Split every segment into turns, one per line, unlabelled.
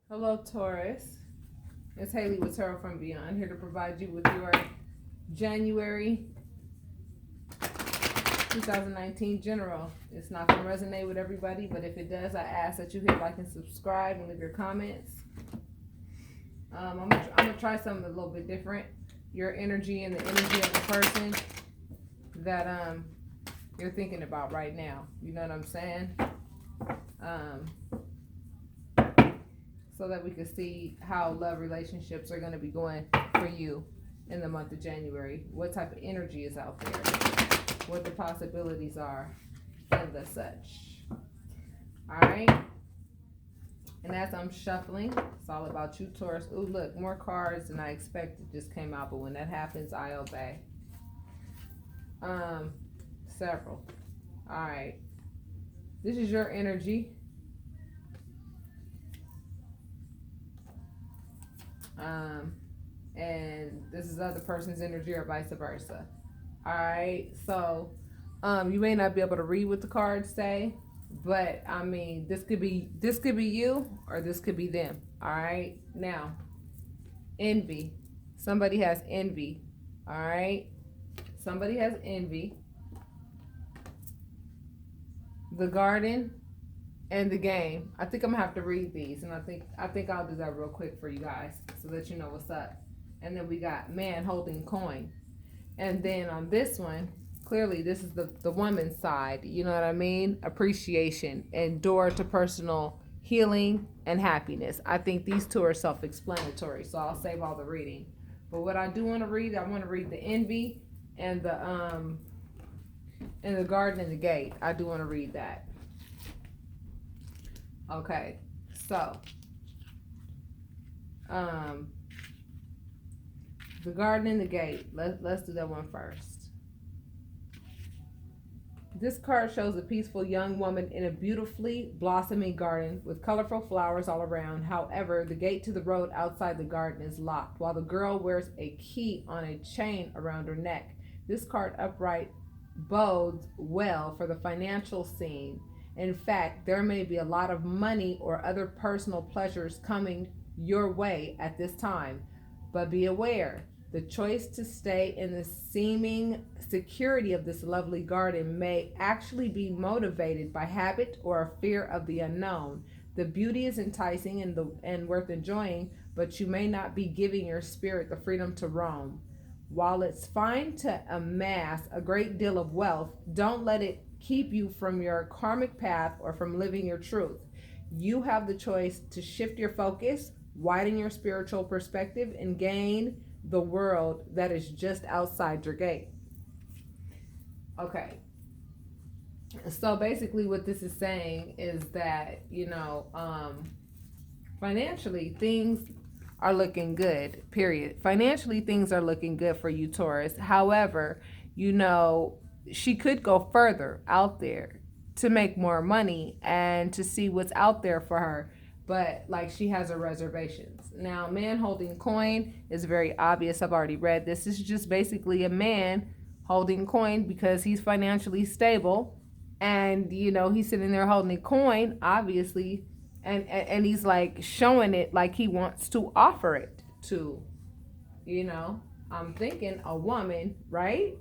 Hello, Taurus. It's Haley with Tarot from Beyond, here to provide you with your January 2019 general. It's not going to resonate with everybody, but if it does, I ask that you hit like and subscribe and leave your comments. I'm gonna try something a little bit different. Your energy and the energy of the person that you're thinking about right now. You know what I'm saying? So that we can see how love relationships are going to be going for you in the month of January. What type of energy is out there? What the possibilities are, and the such. All right. And as I'm shuffling, it's all about you, Taurus. Ooh, look, more cards than I expected just came out, but when that happens, I obey. Several. All right. This is your energy. And this is other person's energy or vice versa. All right, so you may not be able to read what the cards say, but I mean this could be you or this could be them. All right, now envy. Somebody has envy. All right, somebody has envy. The garden and the game. I think I'm gonna have to read these, and I think I'll do that real quick for you guys so that you know what's up. And then we got man holding coin, and then on this one, clearly this is the woman's side. You know what I mean? Appreciation and door to personal healing and happiness. I think these two are self-explanatory, so I'll save all the reading. But what I do want to read, I want to read the envy and the garden and the gate. I do want to read that. Okay, so the garden and the gate. Let's do that one first. This card shows a peaceful young woman in a beautifully blossoming garden with colorful flowers all around. However, the gate to the road outside the garden is locked, while the girl wears a key on a chain around her neck. This card upright bodes well for the financial scene. In fact, there may be a lot of money or other personal pleasures coming your way at this time. But be aware, the choice to stay in the seeming security of this lovely garden may actually be motivated by habit or a fear of the unknown. The beauty is enticing and worth enjoying, but you may not be giving your spirit the freedom to roam. While it's fine to amass a great deal of wealth, don't let it keep you from your karmic path or from living your truth. You have the choice to shift your focus, widen your spiritual perspective, and gain the world that is just outside your gate. Okay. So basically what this is saying is that, financially things are looking good, period. Financially things are looking good for you, Taurus. However, she could go further out there to make more money and to see what's out there for her, but like she has her reservations. Now, man holding coin is very obvious. I've already read this. This is just basically a man holding coin because he's financially stable, and he's sitting there holding a coin, obviously, and he's like showing it like he wants to offer it to, I'm thinking a woman, right?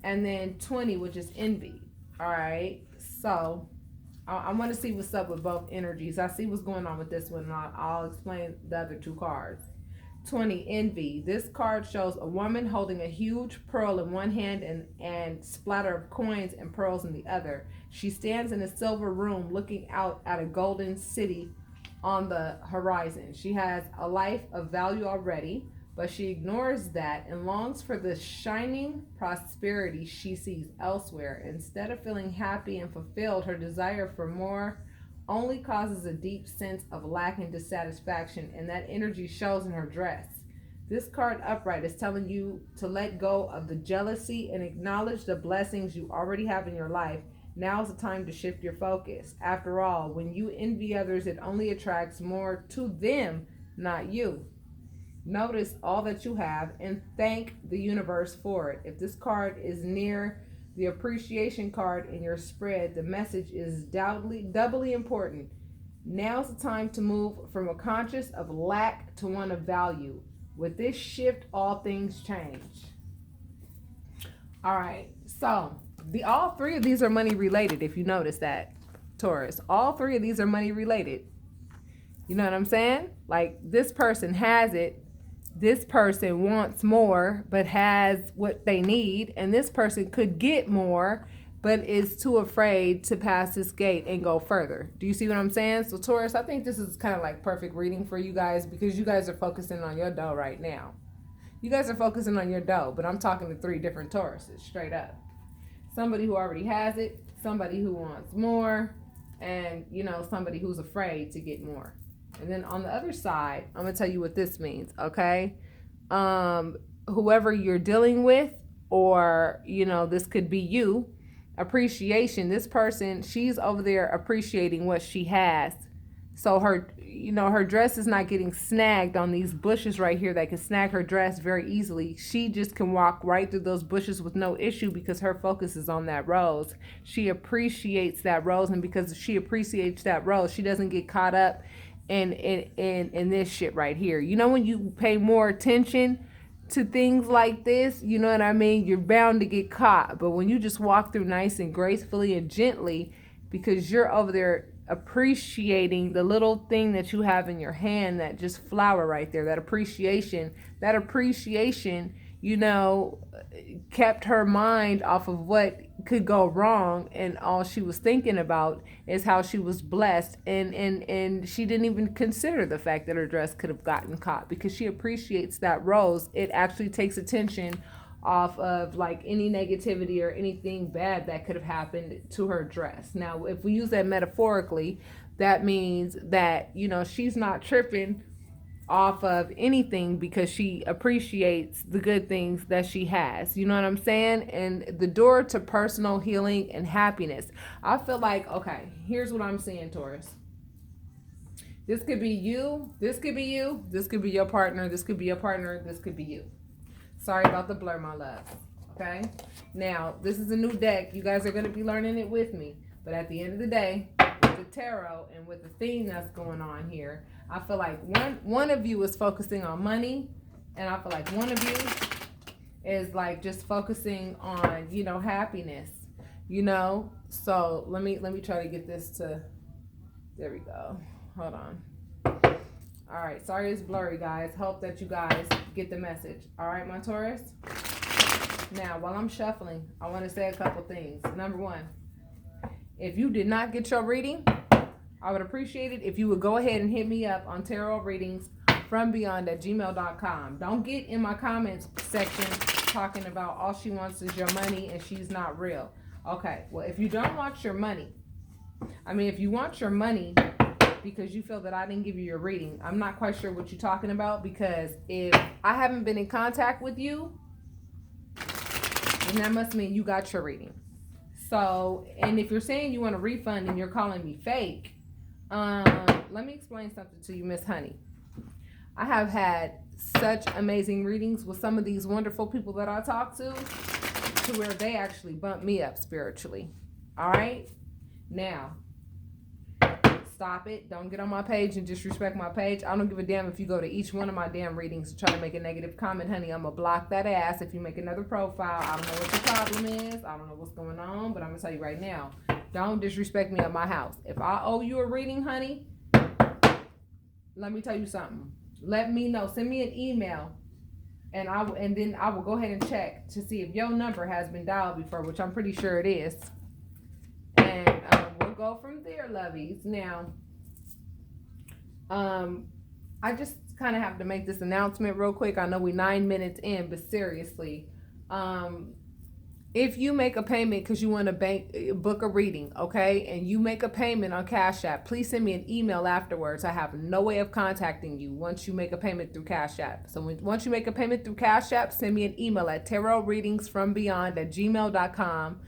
And then 20, which is envy. All right, so I want to see what's up with both energies. I see what's going on with this one, and I'll explain the other two cards. 20, envy. This card shows a woman holding a huge pearl in one hand and splatter of coins and pearls in the other. She stands in a silver room looking out at a golden city on the horizon. She has a life of value already, but she ignores that and longs for the shining prosperity she sees elsewhere. Instead of feeling happy and fulfilled, her desire for more only causes a deep sense of lack and dissatisfaction, and that energy shows in her dress. This card upright is telling you to let go of the jealousy and acknowledge the blessings you already have in your life. Now is the time to shift your focus. After all, when you envy others, it only attracts more to them, not you. Notice all that you have and thank the universe for it. If this card is near the appreciation card in your spread, the message is doubly important. Now's the time to move from a conscious of lack to one of value. With this shift, all things change. All right, so all three of these are money related. If you notice that, Taurus, all three of these are money related. You know what I'm saying? Like, this person has it, this person wants more but has what they need, and this person could get more but is too afraid to pass this gate and go further. Do you see what I'm saying? So Taurus, I think this is kind of like perfect reading for you guys, because you guys are focusing on your dough right now. You guys are focusing on your dough, but I'm talking to three different Tauruses, straight up. Somebody who already has it, somebody who wants more, and, you know, somebody who's afraid to get more. And then on the other side, I'm going to tell you what this means, okay? Whoever you're dealing with, or, you know, this could be you, appreciation. This person, she's over there appreciating what she has. So her, you know, her dress is not getting snagged on these bushes right here that can snag her dress very easily. She just can walk right through those bushes with no issue, because her focus is on that rose. She appreciates that rose, and because she appreciates that rose, she doesn't get caught up in this shit right here. You know, when you pay more attention to things like this, you know what I mean, you're bound to get caught. But when you just walk through nice and gracefully and gently, because you're over there appreciating the little thing that you have in your hand, that just flower right there, that appreciation, you know, kept her mind off of what could go wrong, and all she was thinking about is how she was blessed, and she didn't even consider the fact that her dress could have gotten caught, because she appreciates that rose. It actually takes attention off of like any negativity or anything bad that could have happened to her dress. Now, if we use that metaphorically, that means that, you know, she's not tripping off of anything, because she appreciates the good things that she has. You know what I'm saying? And the door to personal healing and happiness. I feel like, okay, here's what I'm saying, Taurus. This could be you, this could be you, this could be your partner, this could be your partner, this could be you. Sorry about the blur, my love. Okay? Now, this is a new deck. You guys are going to be learning it with me. But at the end of the day, with the tarot and with the theme that's going on here, I feel like one of you is focusing on money, and I feel like one of you is like just focusing on, you know, happiness, you know. So let me try to get this to, there we go. Hold on. All right, sorry it's blurry, guys. Hope that you guys get the message. All right, my Taurus. Now, while I'm shuffling, I want to say a couple things. Number one, if you did not get your reading, I would appreciate it if you would go ahead and hit me up on tarot readings from beyond@gmail.com. Don't get in my comments section talking about all she wants is your money and she's not real. Okay, well, if you don't want your money, if you want your money because you feel that I didn't give you your reading, I'm not quite sure what you're talking about, because if I haven't been in contact with you, then that must mean you got your reading. So, and if you're saying you want a refund and you're calling me fake, let me explain something to you, Miss Honey. I have had such amazing readings with some of these wonderful people that I talk to where they actually bump me up spiritually. All right? Now, stop it. Don't get on my page and disrespect my page. I don't give a damn if you go to each one of my damn readings to try to make a negative comment, honey. I'm going to block that ass if you make another profile. I don't know what your problem is. I don't know what's going on, but I'm going to tell you right now. Don't disrespect me at my house. If I owe you a reading, honey, let me tell you something. Let me know. Send me an email, and then I will go ahead and check to see if your number has been dialed before, which I'm pretty sure it is. And we'll go from there, lovies. Now, I just kind of have to make this announcement real quick. I know we're 9 minutes in, but seriously, if you make a payment because you want to book a reading, okay, and you make a payment on Cash App, please send me an email afterwards. I have no way of contacting you once you make a payment through Cash App. So once you make a payment through Cash App, send me an email at tarotreadingsfrombeyond@gmail.com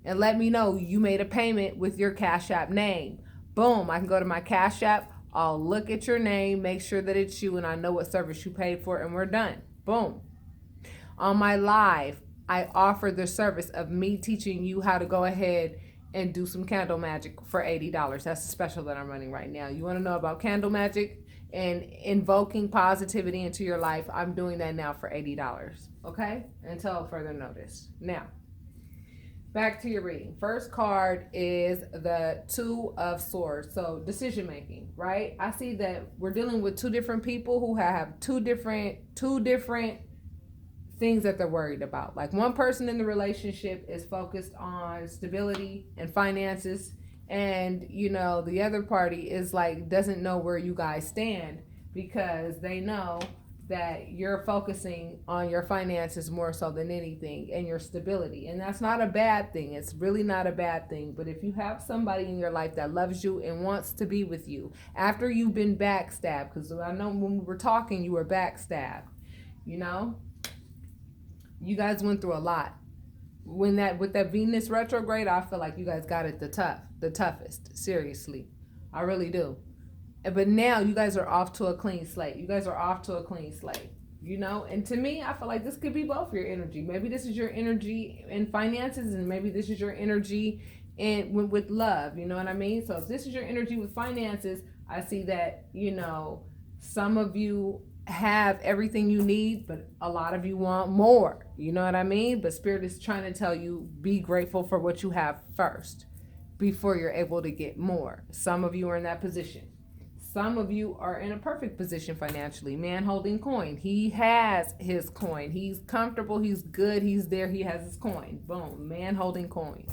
and let me know you made a payment with your Cash App name. Boom, I can go to my Cash App. I'll look at your name, make sure that it's you, and I know what service you paid for, and we're done. Boom. On my live, I offer the service of me teaching you how to go ahead and do some candle magic for $80. That's the special that I'm running right now. You want to know about candle magic and invoking positivity into your life? I'm doing that now for $80. Okay? Until further notice. Now, back to your reading. First card is the Two of Swords. So decision making, right? I see that we're dealing with two different people who have two different things that they're worried about. Like, one person in the relationship is focused on stability and finances, and the other party is like doesn't know where you guys stand, because they know that you're focusing on your finances more so than anything, and your stability. And that's not a bad thing. It's really not a bad thing. But if you have somebody in your life that loves you and wants to be with you after you've been backstabbed, because I know when we were talking, you were backstabbed, you guys went through a lot. With that Venus retrograde, I feel like you guys got it the toughest. Seriously, I really do. But now you guys are off to a clean slate. And to me, I feel like this could be both your energy. Maybe this is your energy in finances, and maybe this is your energy with love. You know what I mean? So if this is your energy with finances, I see that some of you have everything you need, but a lot of you want more. You know what I mean? But Spirit is trying to tell you, be grateful for what you have first before you're able to get more. Some of you are in that position. Some of you are in a perfect position financially. Man holding coin. He has his coin. He's comfortable. He's good. He's there. He has his coin. Boom. Man holding coin.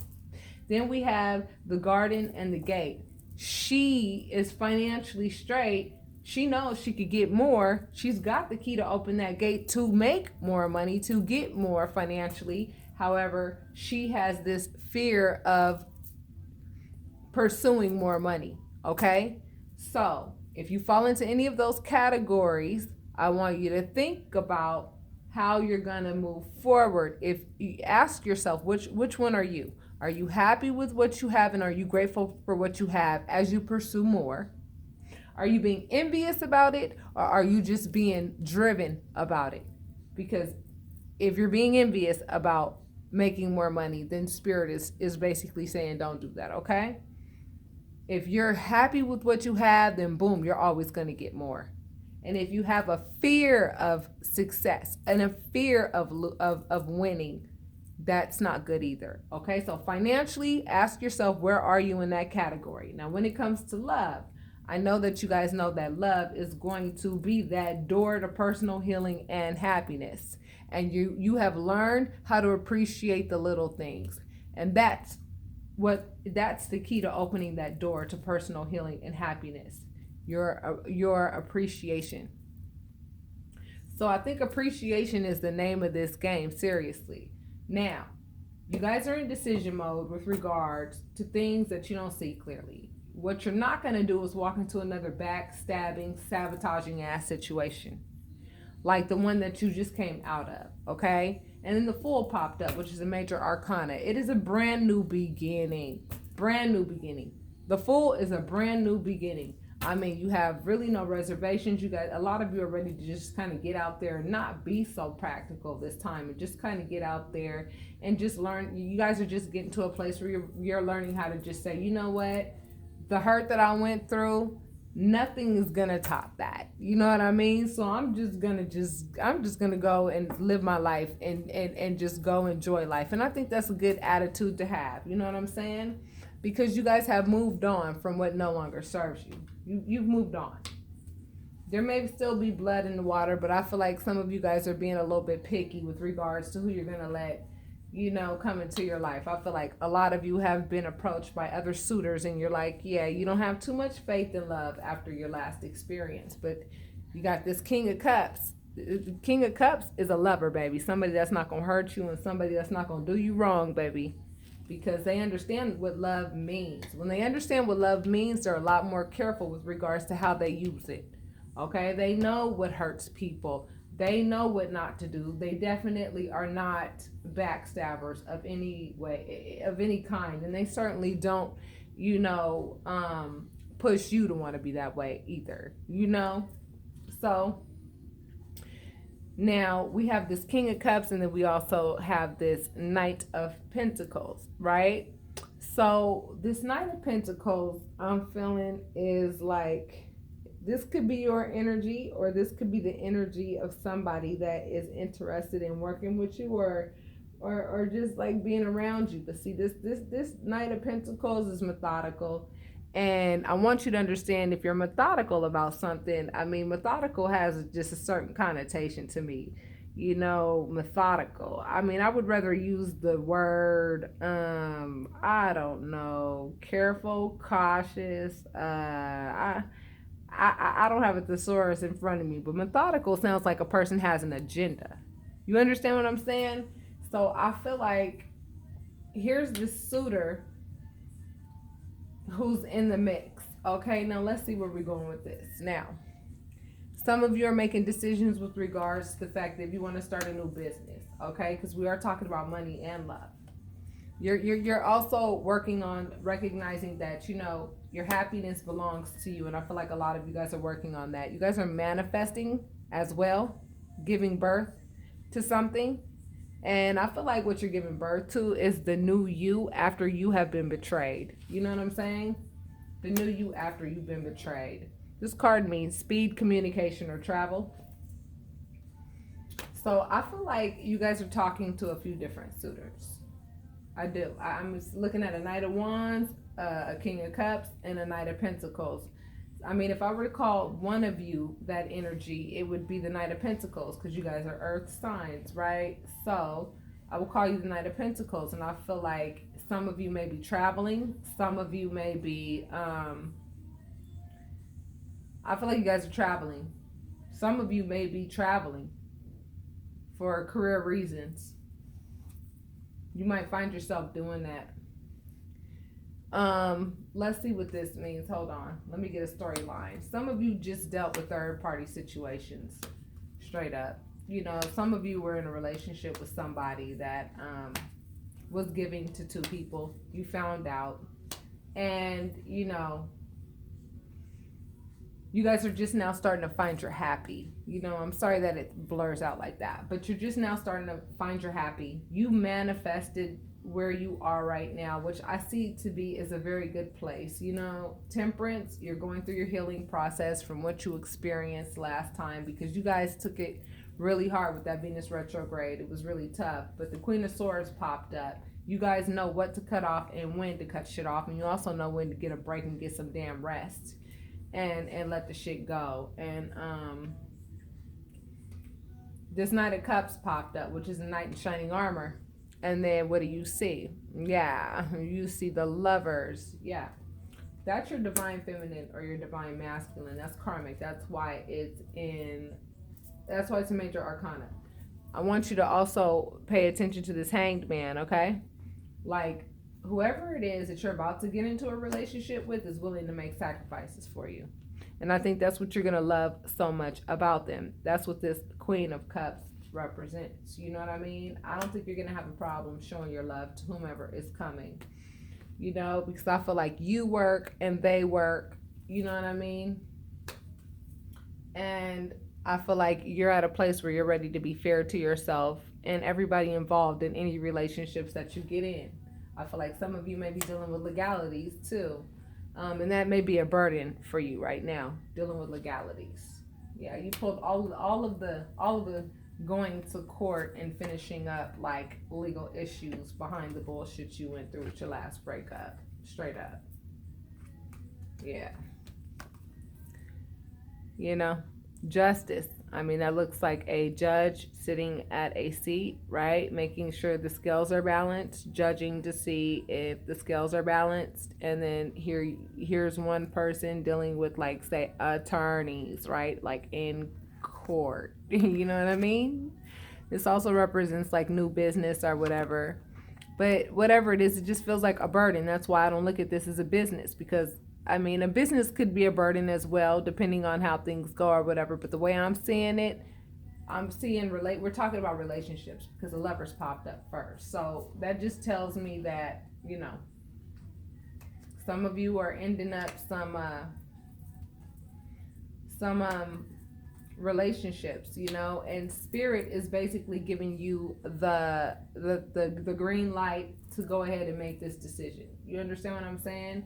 Then we have the garden and the gate. She is financially straight. She knows she could get more. She's got the key to open that gate to make more money, to get more financially. However, she has this fear of pursuing more money. Okay? So, if you fall into any of those categories, I want you to think about how you're going to move forward. If you ask yourself, which one are you? Are you happy with what you have, and are you grateful for what you have as you pursue more? Are you being envious about it, or are you just being driven about it? Because if you're being envious about making more money, then Spirit is basically saying don't do that, okay? If you're happy with what you have, then boom, you're always going to get more. And if you have a fear of success and a fear of winning, that's not good either, okay? So financially, ask yourself, where are you in that category? Now, when it comes to love, I know that you guys know that love is going to be that door to personal healing and happiness. And you have learned how to appreciate the little things. And that's the key to opening that door to personal healing and happiness. Your appreciation. So I think appreciation is the name of this game, seriously. Now, you guys are in decision mode with regards to things that you don't see clearly. What you're not going to do is walk into another backstabbing, sabotaging ass situation like the one that you just came out of, okay? And then the Fool popped up, which is a major arcana. It is a brand new beginning. Brand new beginning. The Fool is a brand new beginning. I mean, you have really no reservations. You got a lot of you are ready to just kind of get out there and not be so practical this time, and just kind of get out there and just learn. You guys are just getting to a place where you're learning how to just say, you know what? The hurt that I went through, nothing is gonna top that. You know what I mean? So I'm just gonna go and live my life and just go enjoy life. And I think that's a good attitude to have. You know what I'm saying? Because you guys have moved on from what no longer serves you. You've moved on. There may still be blood in the water, but I feel like some of you guys are being a little bit picky with regards to who you're gonna let come into your life. I feel like a lot of you have been approached by other suitors, and you're like, yeah, you don't have too much faith in love after your last experience. But you got this King of Cups. King of Cups is a lover, baby. Somebody that's not going to hurt you, and somebody that's not going to do you wrong, baby. Because they understand what love means. When they understand what love means, they're a lot more careful with regards to how they use it. Okay? They know what hurts people. They know what not to do. They definitely are not backstabbers of any way, of any kind. And they certainly don't, push you to want to be that way either, So now we have this King of Cups, and then we also have this Knight of Pentacles, right? So this Knight of Pentacles, I'm feeling is like this could be your energy, or this could be the energy of somebody that is interested in working with you, or just like being around you. But see, this Knight of Pentacles is methodical. And I want you to understand, if you're methodical about something, I mean, methodical has just a certain connotation to me. Methodical. I mean, I would rather use the word, I don't know, careful, cautious. I don't have a thesaurus in front of me, but methodical sounds like a person has an agenda. You understand what I'm saying? So I feel like here's this suitor who's in the mix. Okay, now let's see where we're going with this. Now, some of you are making decisions with regards to the fact that you want to start a new business. Okay, because we are talking about money and love. You're also working on recognizing that your happiness belongs to you, and I feel like a lot of you guys are working on that. You guys are manifesting as well, giving birth to something. And I feel like what you're giving birth to is the new you after you have been betrayed. You know what I'm saying? The new you after you've been betrayed. This card means speed, communication, or travel. So I feel like you guys are talking to a few different suitors. I do. I'm looking at a Knight of Wands, a King of Cups, and a Knight of Pentacles. I mean, if I were to call one of you that energy, it would be the Knight of Pentacles, because you guys are earth signs, right? So I will call you the Knight of Pentacles, and I feel like some of you may be traveling. Some of you may be, I feel like you guys are traveling. Some of you may be traveling for career reasons. You might find yourself doing that. Let's see what this means. Hold on. Let me get a storyline. Some of you just dealt with third party situations. Straight up. Some of you were in a relationship with somebody that was giving to two people. You found out. And, you guys are just now starting to find you're happy. I'm sorry that it blurs out like that, but you're just now starting to find you're happy. You manifested where you are right now, which I see to be is a very good place. Temperance, you're going through your healing process from what you experienced last time, because you guys took it really hard with that Venus retrograde. It was really tough, but the Queen of Swords popped up. You guys know what to cut off and when to cut shit off, and you also know when to get a break and get some damn rest. And let the shit go. And this Knight of Cups popped up, which is a knight in shining armor. And then what do you see? Yeah, you see the Lovers. Yeah, that's your divine feminine or your divine masculine. That's karmic. That's why it's a major arcana. I want you to also pay attention to this Hanged Man, okay? Like, whoever it is that you're about to get into a relationship with is willing to make sacrifices for you. And I think that's what you're going to love so much about them. That's what this Queen of Cups represents. You know what I mean? I don't think you're going to have a problem showing your love to whomever is coming. Because I feel like you work and they work. You know what I mean? And I feel like you're at a place where you're ready to be fair to yourself and everybody involved in any relationships that you get in. I feel like some of you may be dealing with legalities too. And that may be a burden for you right now, dealing with legalities. Yeah, you pulled all of the going to court and finishing up like legal issues behind the bullshit you went through with your last breakup. Straight up. Yeah. Justice. I mean, that looks like a judge sitting at a seat, right? Making sure the scales are balanced, judging to see if the scales are balanced. And then here's one person dealing with, like, say, attorneys, right? Like in court. You know what I mean? This also represents like new business or whatever. But whatever it is, it just feels like a burden. That's why I don't look at this as a business, because I mean, a business could be a burden as well, depending on how things go or whatever. But the way I'm seeing it, we're talking about relationships because the Lovers popped up first. So that just tells me that, some of you are ending up some relationships, and Spirit is basically giving you the green light to go ahead and make this decision. You understand what I'm saying?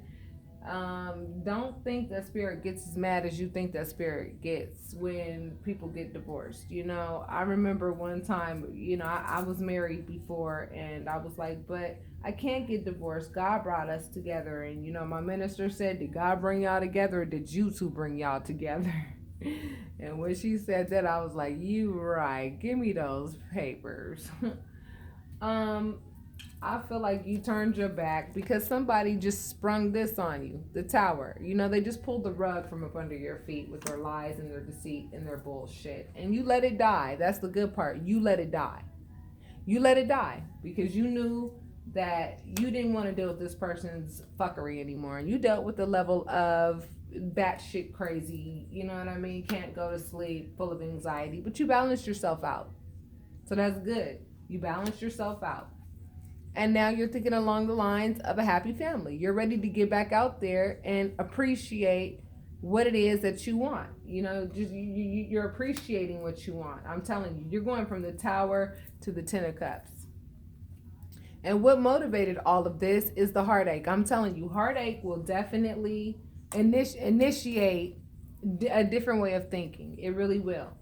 Don't think that spirit gets as mad as you think that spirit gets when people get divorced. I remember one time, I was married before, and I was like, but I can't get divorced. God brought us together. And, my minister said, did God bring y'all together, or did you two bring y'all together? And when she said that, I was like, you right. Give me those papers. I feel like you turned your back because somebody just sprung this on you. The tower. They just pulled the rug from up under your feet with their lies and their deceit and their bullshit. And you let it die. That's the good part. You let it die. You let it die because you knew that you didn't want to deal with this person's fuckery anymore. And you dealt with the level of batshit crazy, you know what I mean? Can't go to sleep, full of anxiety, but you balanced yourself out. So that's good. You balanced yourself out. And now you're thinking along the lines of a happy family. You're ready to get back out there and appreciate what it is that you want. You're appreciating what you want. I'm telling you, you're going from the Tower to the Ten of Cups. And what motivated all of this is the heartache. I'm telling you, heartache will definitely initiate a different way of thinking. It really will.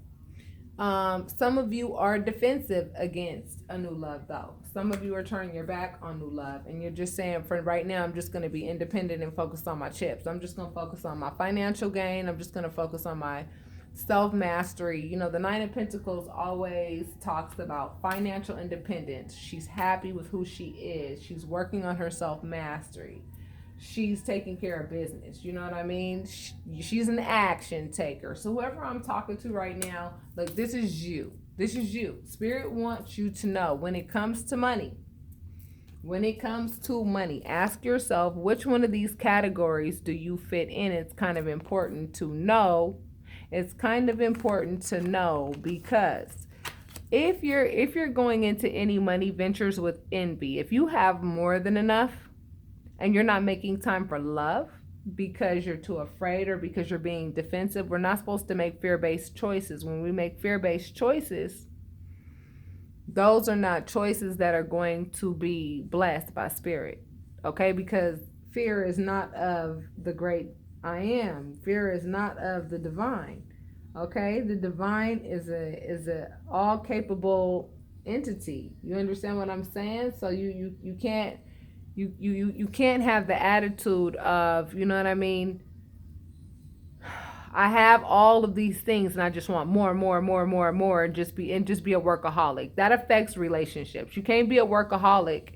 Some of you are defensive against a new love, though. Some of you are turning your back on new love, and you're just saying, for right now, I'm just going to be independent and focus on my chips. I'm just going to focus on my financial gain. I'm just going to focus on my self-mastery. The Nine of Pentacles always talks about financial independence. She's happy with who she is. She's working on her self-mastery. She's taking care of business. You know what I mean? She's an action taker. So whoever I'm talking to right now, look, this is you. This is you. Spirit wants you to know when it comes to money, ask yourself, which one of these categories do you fit in? It's kind of important to know. It's kind of important to know because if you're going into any money ventures with envy, if you have more than enough, and you're not making time for love because you're too afraid or because you're being defensive, we're not supposed to make fear-based choices. When we make fear-based choices, those are not choices that are going to be blessed by spirit, okay? Because fear is not of the great I am. Fear is not of the divine, okay? The divine is a all-capable entity. You understand what I'm saying? So you can't You can't have the attitude of, you know what I mean? I have all of these things and I just want more and just be a workaholic. That affects relationships. You can't be a workaholic.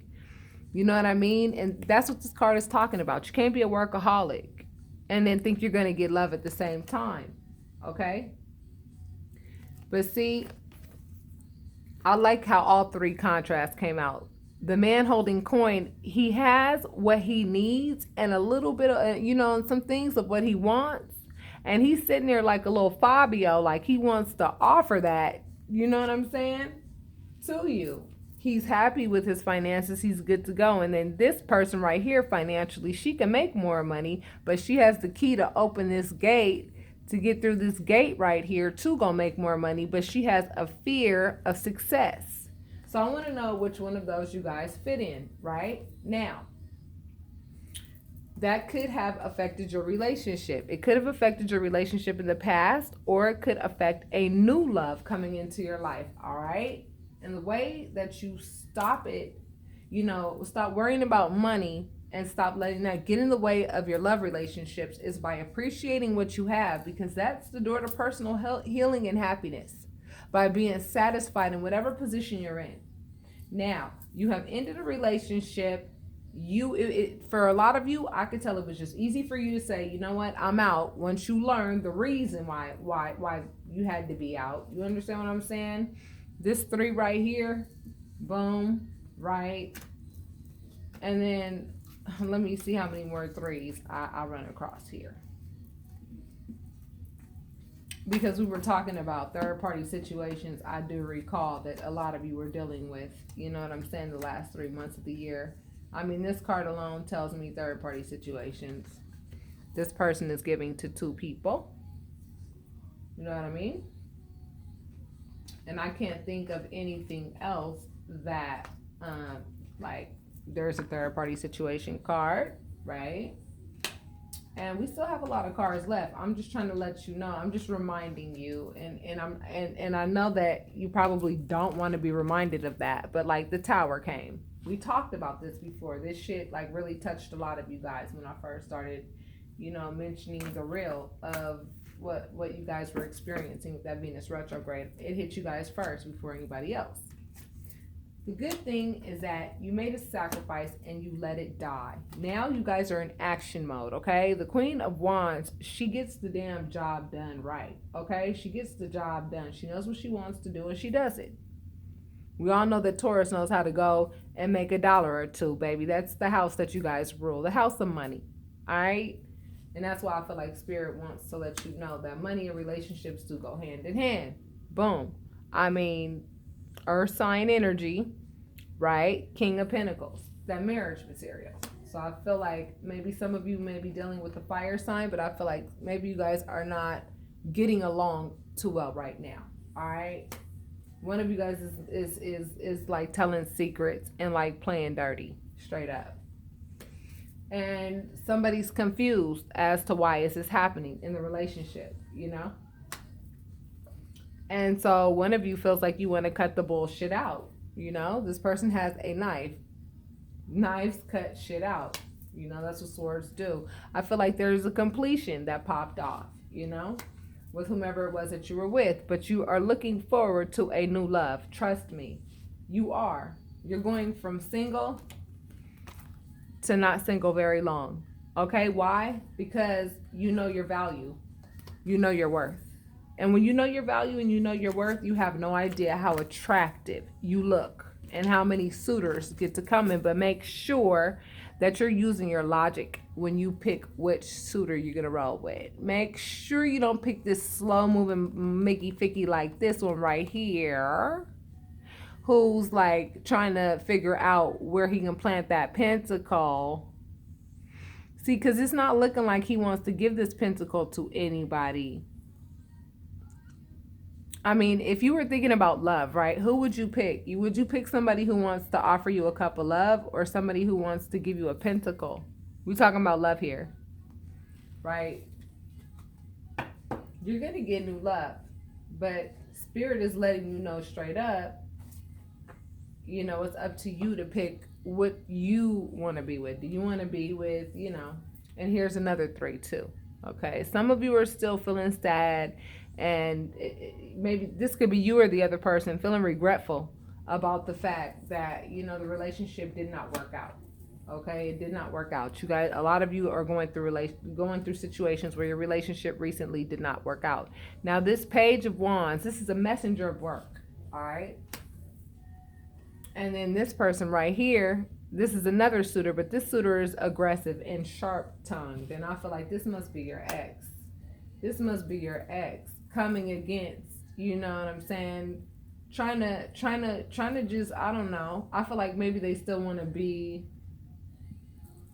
You know what I mean? And that's what this card is talking about. You can't be a workaholic and then think you're going to get love at the same time. Okay? But see, I like how all three contrasts came out. The man holding coin, he has what he needs and a little bit of, some things of what he wants. And he's sitting there like a little Fabio, like he wants to offer that, you know what I'm saying, to you. He's happy with his finances. He's good to go. And then this person right here, financially, she can make more money, but she has the key to open this gate, to get through this gate right here to go make more money. But she has a fear of success. So I want to know which one of those you guys fit in right now. That could have affected your relationship. It could have affected your relationship in the past, or it could affect a new love coming into your life. All right. And the way that you stop it, stop worrying about money and stop letting that get in the way of your love relationships is by appreciating what you have, because that's the door to personal healing and happiness. By being satisfied in whatever position you're in. Now, you have ended a relationship. For a lot of you, I could tell it was just easy for you to say, you know what, I'm out. Once you learn the reason why you had to be out. You understand what I'm saying? This 3 right here, boom, right. And then let me see how many more 3s I run across here. Because we were talking about third-party situations, I do recall that a lot of you were dealing with, you know what I'm saying, the last 3 months of the year. I mean, this card alone tells me third-party situations. This person is giving to 2 people. You know what I mean? And I can't think of anything else that, There's a third party situation card, right? And we still have a lot of cards left. I'm just trying to let you know. I'm just reminding you, and I know that you probably don't want to be reminded of that, but like the Tower came. We talked about this before. This shit like really touched a lot of you guys when I first started, mentioning the real of what you guys were experiencing with that Venus retrograde. It hit you guys first before anybody else. The good thing is that you made a sacrifice and you let it die. Now you guys are in action mode, okay? The Queen of Wands, she gets the damn job done right, okay? She gets the job done. She knows what she wants to do and she does it. We all know that Taurus knows how to go and make $1 or $2, baby. That's the house that you guys rule, the house of money, all right? And that's why I feel like Spirit wants to let you know that money and relationships do go hand in hand. Boom. I mean, Earth sign energy, right? King of Pentacles, that marriage material. So I feel like maybe some of you may be dealing with a fire sign, but I feel like maybe you guys are not getting along too well right now. All right. One of you guys is like telling secrets and like playing dirty, straight up. And somebody's confused as to why is this happening in the relationship, And so one of you feels like you want to cut the bullshit out. This person has a knife. Knives cut shit out. That's what swords do. I feel like there's a completion that popped off, with whomever it was that you were with. But you are looking forward to a new love. Trust me. You are. You're going from single to not single very long. Okay? Why? Because you know your value. You know your worth. And when you know your value and you know your worth, you have no idea how attractive you look and how many suitors get to come in. But make sure that you're using your logic when you pick which suitor you're going to roll with. Make sure you don't pick this slow-moving Mickey Ficky like this one right here, who's like trying to figure out where he can plant that pentacle. See, because it's not looking like he wants to give this pentacle to anybody. I mean, if you were thinking about love, right, who would you pick? Would you pick somebody who wants to offer you a cup of love or somebody who wants to give you a pentacle? We're talking about love here, right? You're going to get new love, but Spirit is letting you know straight up, it's up to you to pick what you want to be with. Do you want to be with, and here's another 3 too, okay? Some of you are still feeling sad. And maybe this could be you or the other person feeling regretful about the fact that, the relationship did not work out. Okay, it did not work out. You guys, a lot of you are going through situations where your relationship recently did not work out. Now, this Page of Wands, this is a messenger of work. All right. And then this person right here, this is another suitor, but this suitor is aggressive and sharp-tongued. And I feel like this must be your ex. This must be your ex coming against, you know what I'm saying? Trying to just, I don't know. I feel like maybe they still want to be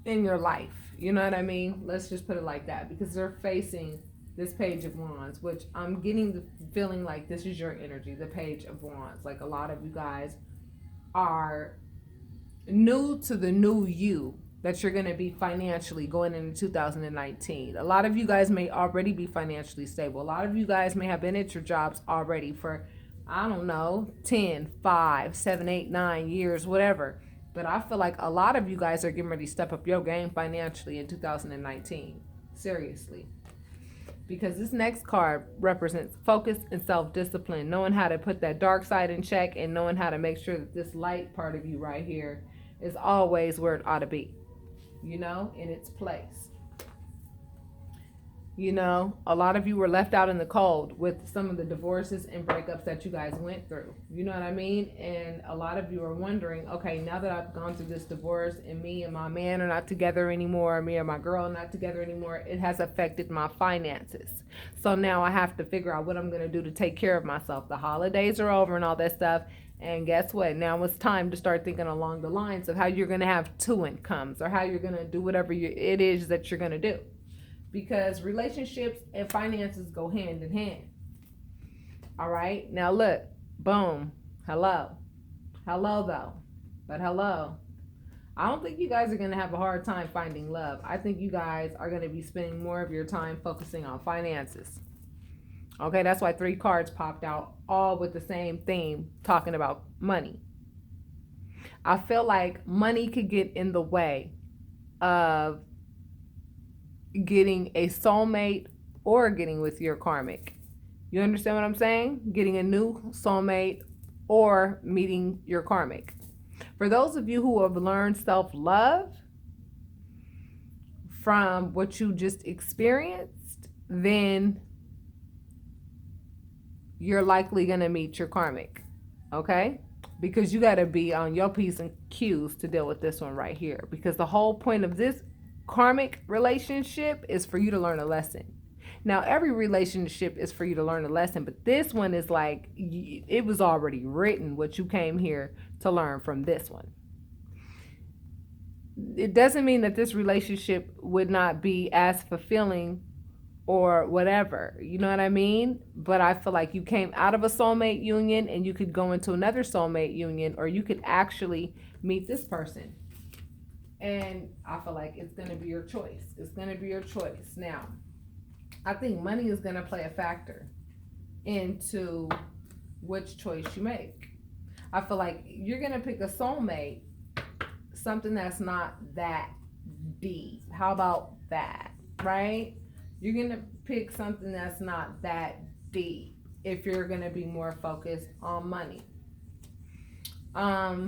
in your life. You know what I mean? Let's just put it like that, because they're facing this Page of Wands, which I'm getting the feeling like this is your energy, the Page of Wands. Like a lot of you guys are new to the new you that you're going to be financially going into 2019. A lot of you guys may already be financially stable. A lot of you guys may have been at your jobs already for, I don't know, 10, 5, 7, 8, 9 years, whatever. But I feel like a lot of you guys are getting ready to step up your game financially in 2019. Seriously. Because this next card represents focus and self-discipline, knowing how to put that dark side in check and knowing how to make sure that this light part of you right here is always where it ought to be. In its place. A lot of you were left out in the cold with some of the divorces and breakups that you guys went through. You know what I mean? And a lot of you are wondering, okay, now that I've gone through this divorce and me and my man are not together anymore, me and my girl are not together anymore, it has affected my finances. So now I have to figure out what I'm going to do to take care of myself. The holidays are over and all that stuff. And guess what? Now it's time to start thinking along the lines of how you're going to have 2 incomes or how you're going to do whatever it is that you're going to do. Because relationships and finances go hand in hand. All right? Now look. Boom. Hello. Hello, though. But hello. I don't think you guys are going to have a hard time finding love. I think you guys are going to be spending more of your time focusing on finances. Okay, that's why 3 cards popped out, all with the same theme, talking about money. I feel like money could get in the way of getting a soulmate or getting with your karmic. You understand what I'm saying? Getting a new soulmate or meeting your karmic. For those of you who have learned self-love from what you just experienced, then you're likely going to meet your karmic. Okay? Because you got to be on your P's and Q's to deal with this one right here. Because the whole point of this karmic relationship is for you to learn a lesson. Now, every relationship is for you to learn a lesson, but this one is like, it was already written what you came here to learn from this one. It doesn't mean that this relationship would not be as fulfilling or whatever, you know what I mean? But I feel like you came out of a soulmate union and you could go into another soulmate union, or you could actually meet this person. And I feel like it's going to be your choice. It's going to be your choice. Now, I think money is going to play a factor into which choice you make. I feel like you're going to pick a soulmate, something that's not that deep. How about that, right? You're going to pick something that's not that deep if you're going to be more focused on money. I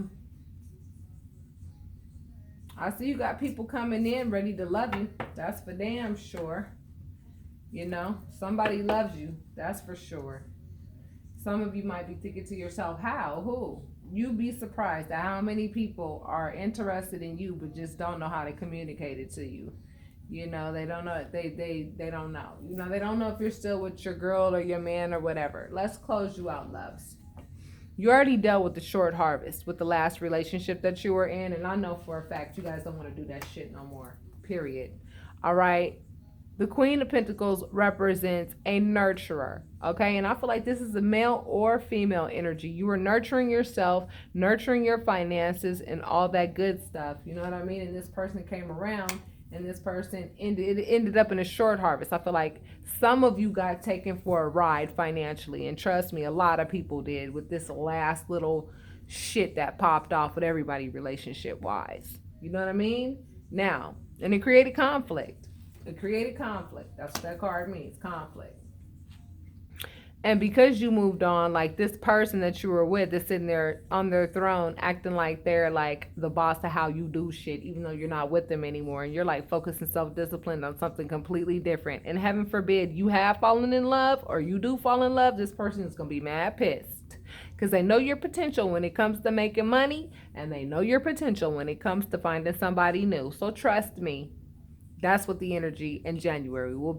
see you got people coming in ready to love you. That's for damn sure. You know, somebody loves you. That's for sure. Some of you might be thinking to yourself, how? Who? You'd be surprised at how many people are interested in you but just don't know how to communicate it to you. You know, they don't know. They don't know. You know, they don't know if you're still with your girl or your man or whatever. Let's close you out, loves. You already dealt with the short harvest with the last relationship that you were in, and I know for a fact you guys don't want to do that shit no more. Period. All right. The Queen of Pentacles represents a nurturer, okay? And I feel like this is a male or female energy. You are nurturing yourself, nurturing your finances, and all that good stuff. You know what I mean? And this person came around, and this person ended up in a short harvest. I feel like some of you got taken for a ride financially. And trust me, a lot of people did with this last little shit that popped off with everybody relationship-wise. You know what I mean? Now, and it created conflict. It created conflict. That's what that card means, conflict. And because you moved on, like this person that you were with is sitting there on their throne acting like they're like the boss of how you do shit, even though you're not with them anymore. And you're like focusing self-discipline on something completely different. And heaven forbid you have fallen in love or you do fall in love, this person is going to be mad pissed. Because they know your potential when it comes to making money. And they know your potential when it comes to finding somebody new. So trust me, that's what the energy in January will be.